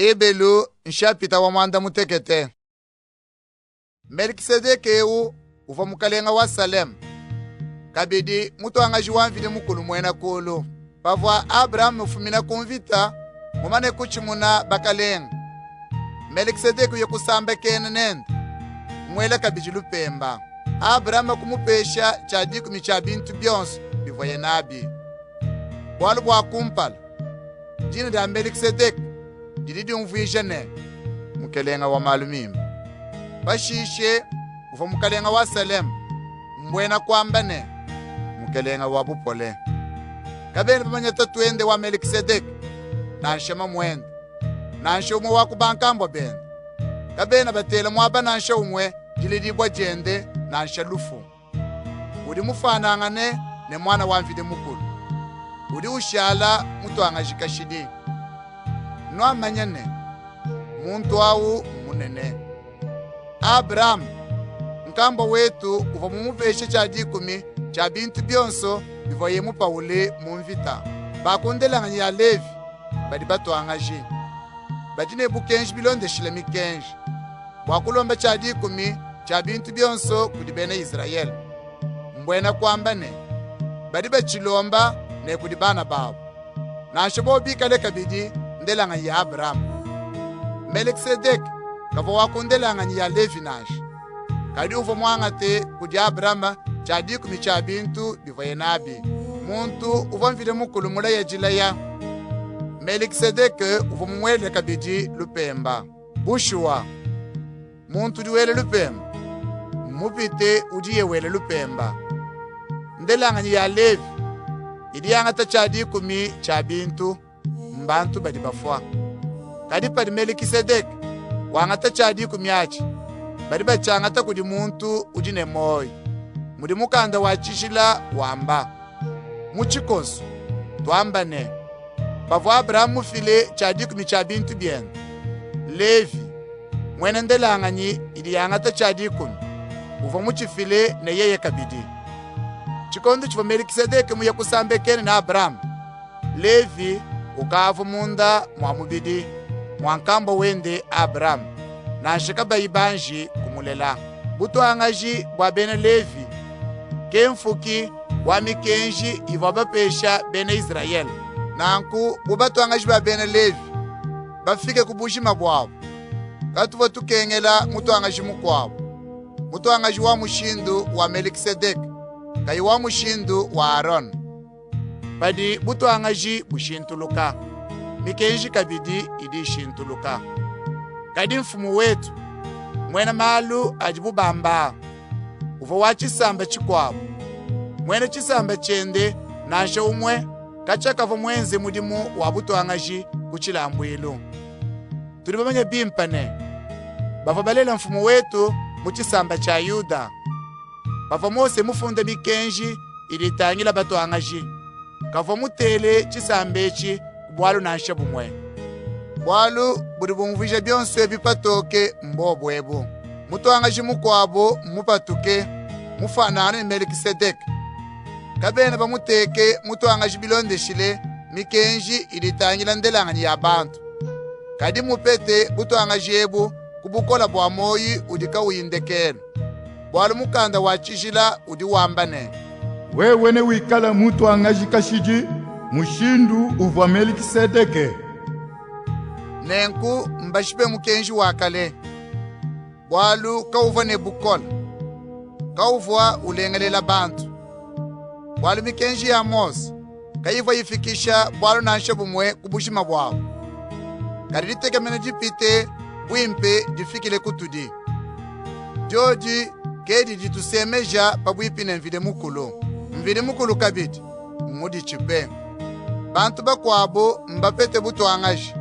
Ebelu nshapita wa mwanda mutekete. Melkisedeke uva mukalenga wa Salem. Kabidi mutu angaji wamvile mukulu mwena kulu. Pavwa Abraham ufumina kumvita mumane kuchimuna bakalenga. Melkisedeke yokusamba kene nende. Mwela kabiji lupemba. Abraham kumupesha chadiku micha bintu byonso bivoye nabi. Bwalu bwa kumpala. Jina da Melkisedeke didi umvuisha ne mukalenga wa malumimba. Bashishe uva mukalenga wa Salem mbwena kwamba ne mukalenga wa bupole. Kabeni pamanyata tuende wa Melkisedeke na nshema mwende na nshe umwe wakubankambwa bende. Kabeni batela mwaba na nshe umwe jilidibwa jende na nshe lufu. Udi mufanangane ne mwana wa mvide mukulu. Udi ushala mutu angajika shidi. Nwa manyane muntu awu munene. Abraham nkamba wetu uva mumupeshe chadikumi cha bintu byonso bivoye mupawule mumvita. Bakundelanga ya Levi badi batu angaji. Badine bukenji bilonde shilemi kenji. Wakulomba chadikumi cha bintu byonso kudibene Israel. Mbwena kwamba ne badi bachilomba ne kudibana babu. Na shobo bikale kabidi ndelanga ya Abraham. Melkisedeke kava wakundelanga ya Levi nashi. Kadi uva mwangate kudi Abraham chadikumi cha bintu bivoye nabi. Muntu uva mvile mukulu mula ya jilaya. Melkisedeke uva mwele kabidi lupemba. Bushua muntu diwele lupemba. Mupite udiye wele lupemba. Ndelanga ya Levi idiyangata chadikumi cha bintu mbantu badi bafwa. Kadi padi Melkisedeke wangata chadikumi achi badi bachangata kudi muntu udine moyo. Mudi mukanda wachishila wamba. Muchikoso tuamba ne pavo Abraham mufile chadikumi cha bintu bien. Levi mwene ndelanga nyi idiyangata chadikumi uva muchifile ne yeye kabidi. Chikondo chiva Melkisedeke muya kusambekene na Abraham. Levi ukavu munda mwa mubidi mwankamba wende Abraham na nshika bayibanji kumulela. Butu angaji bwa bene Levi kemfuki wa mikenji iva bapesha bene Israel. Nanku bubatu angaji bwa bene Levi bafike kubushima bwabo. Katuva tukengela mutu angaji mukwabo. Mutu angaji wa mushindu wa Melkisedeke kayi wa mushindu wa Aaron. Badi butu angaji bushintuluka. Mikenji kabidi idi shintuluka. Kadi mfumu wetu mwena malu ajibubamba uva wa chisamba chikwabo. Mwene chisamba chende na nshe umwe kachakava mwenze mudimu wa butu angaji kuchilambwilu. Tulibamanya bimpane bava balela mfumu wetu muchisamba cha Yuda. Bava mose mufunda mikenji ilitangila batu angaji. Kava mutele chisambechi bwalu na nshe bumwe. Bwalu budi bumvija byonso ebipatoke mbobwebu. Mutu angaji mukwabo mupatuke mufanane Melkisedeke. Kabene bamuteke mutu angaji bilonde shile mikenji ilitangila ndelanga ya bantu. Kadi mupete butu angaji ebu kubukola bwa moyi udika uyindekene. Bwalu mukanda wachishila udi wambane. Wewe ne wikala mutu angaji kashiji mushindu uva Melkisedeke. Nenku mbashipe mukenji wakale. Bwalu kauva ne bukola. Kauva ulengelela bantu. Bwalu mikenji ya Mose kaiva yifikisha bwalu na nshe bumwe kubushima bwao. Kariditeke mene jipite bwimpe jifikile kutudi. Joji kedi jitusemeja pabwipine mvide mukulu. Mvide mukulu kabiti mudi chipe. Bantu bakwabo mbapete butu angaji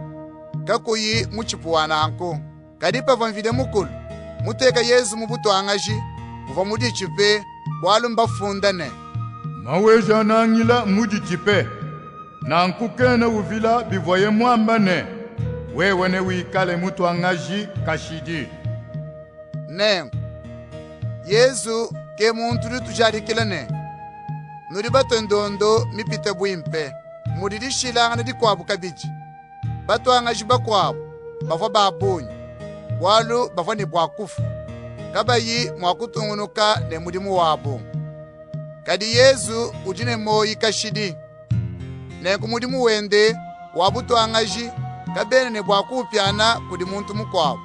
kakuyi muchipuwana anko. Kadipa va mvide mukulu muteka Yesu mubutu angaji uva mudi chipe bwalu mbafundane. Maweja nangila mudi chipe na nkukene uvila bivoye mwambane. Wewe ne wikale mutu angaji kashidi. Nengu Yesu ke muntu lutujarikila ne. Nuri batondondo mipite bwimpe. Mudidishilanga di kwabu kabiji. Batu angaji bakwabo bafwa babunyi bwalu bafwa ni bwakufu kabayi mwakutungunuka ne mudimu wabo kadi Yesu ujine moyi kashidi ne kumudimu wende wabutwangaji kabene ne bwakupyana kudi muntu mukwabo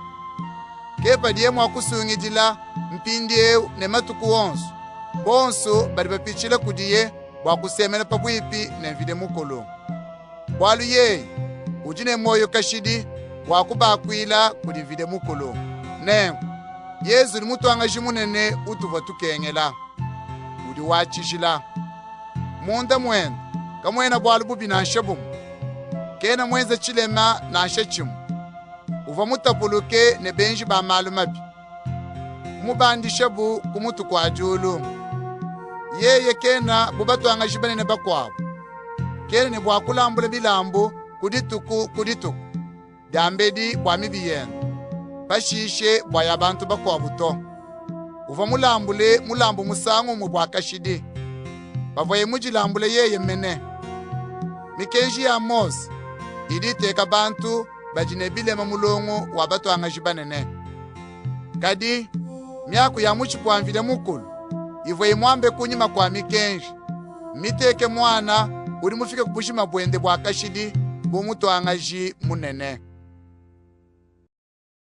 kepa diye mwakusungidila mpindie ne matuku wonsu bonso bali bapichila kudiye bwakusemela pabwipi ne vide mukolo bwalu yeyi ujine moyo kashidi wakubakwila kudi vide mukolo ne Yesu ni mutwangaji munene utuva tukengela udi wachishila munda mwenda kamwena bwalu bubi na nshabumu kena mwenza chilema na nshachimu uva mutapuluke ne benji ba malumabi mubandi shabu kumutu kwa julu yeye kena bubatwanga jibane ne bakwabo kena ne bwakulambula bilambo kudituku dambedi bwa mibiyenda bashishe bwa yabantu bakwabuto uva mulambu musangu mu bwakashidi bavoye mujilambule yeye mene mikenji ya Mose iditeka bantu bajinebilema mulongo wabatwanga jibanene kadi myaku ya muchipwamvile mukulu ivoye mwambe kunyima kwa mikenji miteke mwana uri mufike kubushima bwende bwakashidi bumutwanga ji munene